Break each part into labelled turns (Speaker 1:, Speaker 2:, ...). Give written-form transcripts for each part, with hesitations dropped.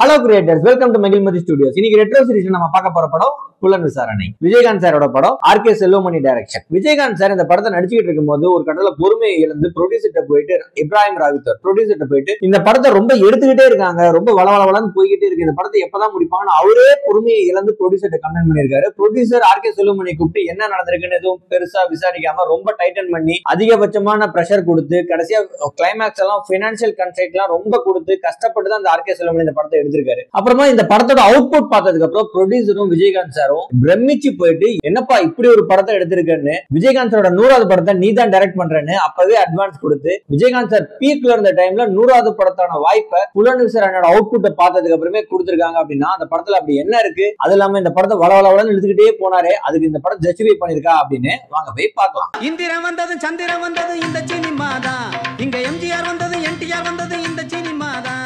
Speaker 1: Hello creators, welcome to Magilmati Studios. இன்னைக்கு retro series நம்ம பார்க்க போற படம் புலன் விசாரணை. விஜயகாந்த் சாரோட படம் ஆர்கே செல்வமணி டைரக்ஷன். விஜயகாந்த் சார் இந்த படத்தை நடிச்சிட்டு இருக்கும்போது ஒரு கடல பொறுமையை இழந்து ப்ரொடியூசர்ட்ட போயிட்டு இப்ராஹிம் ராவித்தர் ப்ரொடியூசர்ட்ட போயிட்டு இந்த படத்தை ரொம்ப எடுத்துக்கிட்டே இருக்காங்க, ரொம்ப வளவளன்னு போய்கிட்டே இருக்கு, இந்த படத்தை எப்பதான் முடிப்பாங்கன்னு அவரே பொறுமையை இழந்து ப்ரொடியூசர்ட்ட கமெண்ட் பண்ணியிருக்காரு. ப்ரொடியூசர் ஆர்கே செல்வமணி கூப்பிட்டு என்ன நடந்திருக்குன்னு எதுவும் பெருசா விசாரிக்காம ரொம்ப டைட்டன் பண்ணி அதிகபட்சமான பிரஷர் கொடுத்து கடைசியா கிளைமேக்ஸ் எல்லாம் பினான்சியல் கன்சைட் எல்லாம் ரொம்ப கொடுத்து கஷ்டப்பட்டு தான் இந்த ஆர்கே செல்வமணி இந்த படத்தை எடுத்திருக்காரு. அப்புறமா இந்த படத்தோட அவுட்புட் பார்த்ததுக்கு அப்புறம் ப்ரொடியூசரும் விஜயகாந்த் சாரும் பிரமிச்சு போயிட்டு என்னப்பா இப்படி ஒரு படத்தை எடுத்திருக்கேன்னு, விஜயகாந்த் சாரோட 100வது படத்தை நீ தான் டைரக்ட் பண்றேன்னு அப்பவே அட்வான்ஸ் கொடுத்து விஜயகாந்த் சார் பீக்ல இருந்த டைம்ல 100வது படத்தான வாய்ப்பை புலன் விசாரணையோட அவுட்புட்டை பார்த்ததுக்கு அப்புறமே கொடுத்திருக்காங்க. அப்படின்னா அந்த படத்துல அப்படி என்ன இருக்கு, அது இல்லாம இந்த படத்தை வளவளன்னு எடுத்துக்கிட்டே போனாரே, அதுக்கு இந்த படம் ஜஸ்டிஃபை பண்ணிருக்கா அப்படின்னு வாங்க போய் பார்க்கலாம்.
Speaker 2: இந்திரன் வந்தது சந்திரன் வந்தது இந்த சினிமா தான், இங்க எம்ஜிஆர் வந்தது என்டிஆர் வந்தது இந்த சினிமா தான்.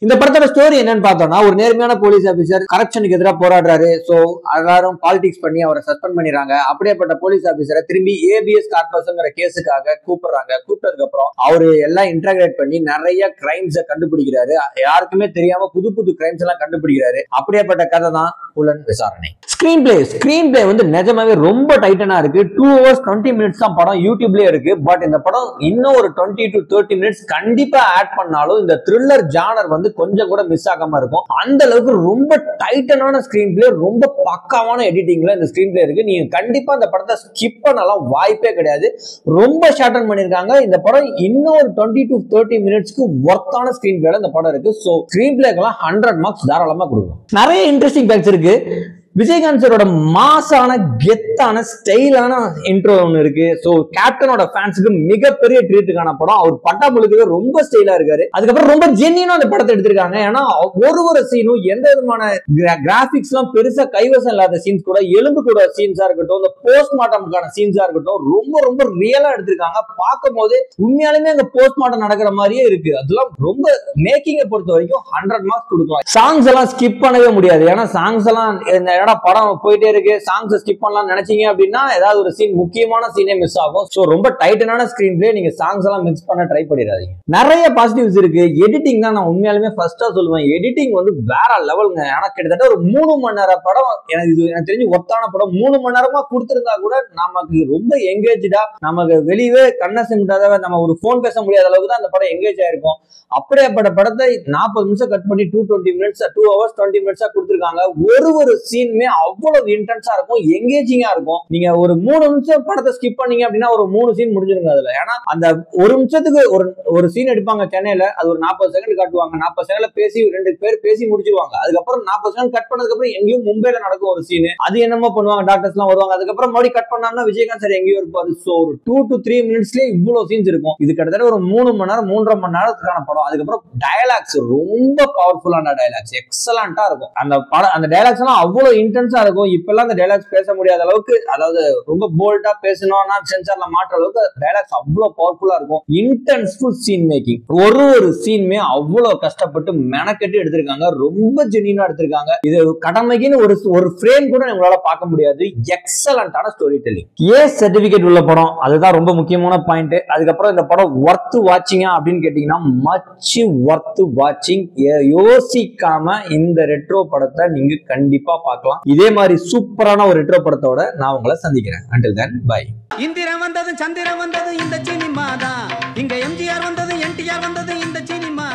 Speaker 1: இந்த படத்தோட ஸ்டோரி என்னன்னு பார்த்தோம்னா, ஒரு நேர்மையான போலீஸ் ஆபீசர் கரப்ஷனுக்கு எதிராக போராடுறாரு. சோ எல்லாரும் பாலிடிக்ஸ் பண்ணி அவரை சஸ்பெண்ட் பண்ணிடுறாங்க. அப்படியேப்பட்ட போலீஸ் ஆபீசரை திரும்பி ஏபிஎஸ் கார்பஸ்ங்கிற கேஸுக்காக கூப்பிடுறாங்க. கூப்பிட்டதுக்கு அப்புறம் அவரு எல்லாம் இன்டகிரேட் பண்ணி நிறைய கிரைம்ஸை கண்டுபிடிக்கிறாரு. யாருக்குமே தெரியாம புது புது கிரைம்ஸ் எல்லாம் கண்டுபிடிக்கிறாரு. அப்படியேப்பட்ட கதை தான் புலன் விசாரணை. ஸ்கிரீன் பிளே வந்து நிஜமாவே ரொம்ப டைட்டனா இருக்கு. 2 hours 20 minutes தான் படம் யூடியூப்லயே இருக்கு. பட் இந்த படம் இன்னும் ஒரு 20 to 30 minutes கண்டிப்பா ஆட் பண்ணாலும் இந்த த்ரில்லர் ஜானர் வந்து கொஞ்சம் கூட மிஸ் ஆகாம இருக்கும். அந்த அளவுக்கு ரொம்ப டைட்டனான ஸ்கிரீன் பிளே, ரொம்ப பக்காவான எடிட்டிங்ல இந்த ஸ்கிரீன் பிளே இருக்கு. நீங்க கண்டிப்பா இந்த படத்தை ஸ்கிப் பண்ணலாம் வாய்ப்பே கிடையாது. ரொம்ப ஷார்டன் பண்ணிருக்காங்க. இந்த படம் இன்னும் ஒரு 20 to 30 minutesக்கு ஒர்த்தான ஸ்கிரீன் பிளேல இந்த படம் இருக்கு. சோ ஸ்கிரீன் பிளேக்கெல்லாம் 100 marks தாராளமா கொடுக்கும். நிறைய இன்ட்ரெஸ்டிங் ஃபேக்ட்ஸ் இருக்கு. விஜயகாந்த் சாரோட மாசான கெத்தான ஸ்டைலான இன்ட்ரோ ஒன்று இருக்கு. சோ கேப்டனோட ஃபேன்ஸுக்கு மிகப்பெரிய ட்ரீட்டுக்கான படம். அவர் பட்டா முழுக்கவே ரொம்ப ஸ்டைலா இருக்காரு. அதுக்கப்புறம் ரொம்ப ஜென்னியனா அந்த படத்தை எடுத்திருக்காங்க. ஏன்னா ஒரு சீனும் எந்த விதமான கிராபிக்ஸ் எல்லாம் பெருசா கைவசம் இல்லாத சீன்ஸ் கூட, எலும்பு கூட சீன்ஸா இருக்கட்டும், இந்த போஸ்ட்மார்ட்டமுக்கான சீன்ஸா இருக்கட்டும், ரொம்ப ரொம்ப ரியலா எடுத்திருக்காங்க. பார்க்கும் போது உண்மையாலுமே அங்க போஸ்ட்மார்ட்டம் நடக்கிற மாதிரியே இருக்கு. அதெல்லாம் ரொம்ப மேக்கிங்கை பொறுத்த வரைக்கும் 100 marks கொடுக்கலாம். சாங்ஸ் எல்லாம் ஸ்கிப் பண்ணவே முடியாது. ஏன்னா சாங்ஸ் எல்லாம் படம் போயிட்டே இருக்கு, சாங்ஸ் ஸ்கிப் பண்ணலாம் நினைச்சீங்க அப்படின்னா ஏதாவது ஒரு சீன், முக்கியமான சீனே மிஸ் ஆகும். சோ ரொம்ப டைட்டனான ஸ்கிரீன் பிளே, நீங்க சாங்ஸ் எல்லாம் மிக்ஸ் பண்ண ட்ரை பண்ணிடாதீங்க. நிறைய பாசிட்டிவ்ஸ் இருக்கு. எடிட்டிங் தான் நான் உண்மையாலுமே ஃபர்ஸ்டா சொல்லுவேன். எடிட்டிங் வந்து வேற லெவலுங்க. ஆனா கிட்டத்தட்ட ஒரு 3 மணி நேர படம், எனக்கு தெரிஞ்சு ஒத்தான படம். 3 மணி நேரமா கொடுத்திருந்தா கூட நமக்கு ரொம்ப எங்கேஜா, நமக்கு வெளியவே கண்ணை சிமிட்டாத, நம்ம ஒரு போன் பேச முடியாத அளவுக்கு தான் அந்த படம் எங்கேஜ் ஆயிருக்கும். அப்படியேப்பட்ட படத்தை 40 நிமிஷம் கட் பண்ணி 220 minutes 2 hours 20 minutes கொடுத்திருக்காங்க. ஒரு சீன் அவ்வளவு இன்டென்ஸா இருக்கும், எங்கேஜிங்கா இருக்கும். நீங்க ஒரு 3 நிமிஷம் படத்தை ஸ்கிப் பண்ணீங்க அப்படின்னா ஒரு 3 சீன் முடிஞ்சிருங்க அதுல. ஏன்னா அந்த ஒரு நிமிஷத்துக்கு ஒரு சீன் எடுப்பாங்க சென்னையில, அது ஒரு 40 செகண்ட் காட்டுவாங்க. 40 செகண்ட்ல பேசி 2 பேர் பேசி முடிச்சிருவாங்க. அதுக்கப்புறம் 40 செகண்ட் கட் பண்ணதுக்கு அப்புறம் எங்கேயும் மும்பைல நடக்கும் ஒரு சீன், அது என்னமோ பண்ணுவாங்க, டாக்டர்ஸ் எல்லாம் வருவாங்க. அதுக்கப்புறம் மறுபடியும் கட் பண்ணாங்கன்னா விஜயகாந்த் சார் எங்கேயோ இருப்பாரு. சோ ஒரு 2 to 3 minutesலயே இவ்வளவு சீன்ஸ் இருக்கும். இது கிட்டத்தட்ட ஒரு 3 மணி நேரம் 3.5 மணி நேரத்துக்கான படம். அதுக்கப்புறம் டயலாக்ஸ் ரொம்ப பவர்ஃபுல்லான டயலாக்ஸ், எக்ஸலண்டா இருக்கும். அந்த டயலாக்ஸ் எல்லாம் அவ்வளவு இன்டென்ஸா இருக்கும். இப்பெல்லாம் அந்த டயலாக்ஸ் பேச முடியாத அளவுக்கு, அதாவது ரொம்ப போல்டா பேசணும்னா சென்சார்ல மாற்ற அளவுக்கு டயலாக்ஸ் அவ்வளவு பவர்ஃபுல்லா இருக்கும். இன்டென்ஸ்ஃபுல் சீன் மேக்கிங், ஒரு சீனுமே அவ்வளவு கஷ்டப்பட்டு மெனக்கெட்டு எடுத்திருக்காங்க. ரொம்ப ஜென்யூனா எடுத்திருக்காங்க. இது கடமைக்குன்னு ஒரு ஃப்ரேம் கூட உங்களால பார்க்க முடியாது. எக்ஸலண்டான ஸ்டோரி டெல்லிங். சர்டிபிகேட் உள்ள படம், அதுதான் ரொம்ப முக்கியமான பாயிண்ட். அதுக்கப்புறம் இந்த படம் ஒர்த் வாட்சிங்கா அப்படின்னு கேட்டீங்கன்னா மச் ஒர்த் வாட்சிங். யோசிக்காம இந்த ரெட்ரோ படத்தை நீங்க கண்டிப்பா பார்க்கலாம். இதே மாதிரி சூப்பரான ஒரு ரெட்ரோ படத்தோட நான் உங்களை சந்திக்கிறேன். until then bye.
Speaker 2: இந்திரன் வந்தது சந்திரன் வந்தது இந்த சினிமா தான், இங்க எம்ஜிஆர் வந்தது என்டிஆர் வந்தது இந்த சினிமா.